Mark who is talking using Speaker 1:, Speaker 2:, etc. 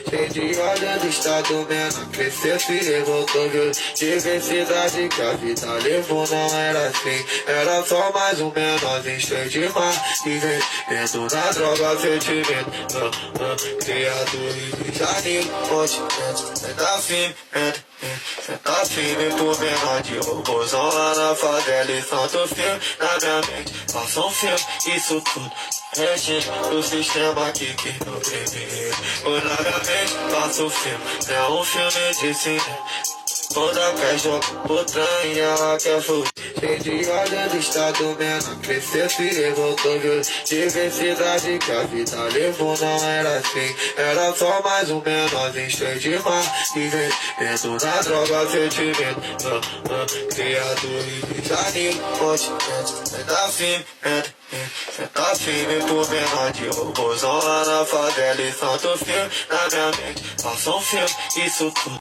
Speaker 1: Cheio de ordem do estado menor, cresceu, se revoltou, viu? Diversidade que a vida levou não era assim. Era só mais um menorzinho cheio de mar e vivendo na droga, sentimento. Criado Rio de Janeiro, continente, cê tá firme, cê tá firme por menor de robôzão lá na favela e santo filme na minha mente. Passa um filme, isso tudo do sistema que me oprimiu. Por na minha mente passa o filme, é um filme de cinema. Toda quer jogar putranha, ela quer fugir. Cheio de ordem do estado menor, cresceu, se revoltou, viu? Diversidade que a vida levou não era assim. Era só mais um menorzinho cheio de mar e vivendo na droga, sentimento. Criado Rio de Janeiro, continente, cê tá firme, cê tá firme por menor de robôzão lá na favela e santo filme na minha mente. Passa um filme, isso tudo